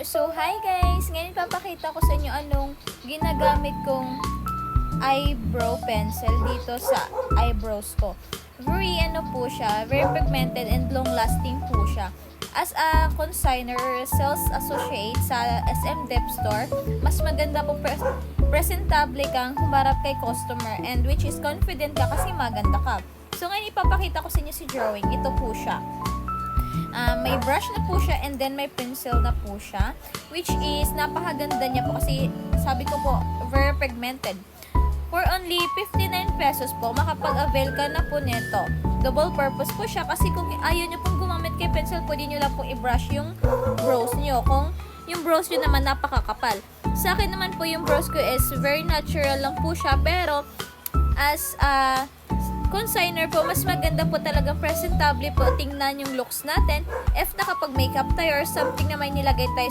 So, hi guys! Ngayon papakita ko sa inyo anong ginagamit kong eyebrow pencil dito sa eyebrows ko. Very very pigmented and long lasting po siya. As a consignor or sales associate sa SM Dep Store, mas maganda po presentable kang humarap kay customer and which is confident ka kasi maganda ka. So, ngayon ipapakita ko sa inyo si drawing. Ito po siya. May brush na po siya and then may pencil na po siya, which is napakaganda niya po kasi sabi ko po very pigmented. For only 59 pesos po makapag-avail ka na po nito. Double purpose po siya kasi kung ayaw nyo pong gumamit kay pencil, pwede nyo lang pong i-brush yung brows nyo kung yung brows nyo naman napakakapal. Sa akin naman po yung brows ko is very natural lang po siya, pero as a consigner po, mas maganda po talagang presentable po tingnan yung looks natin if nakapag-makeup tayo or something na may nilagay tayo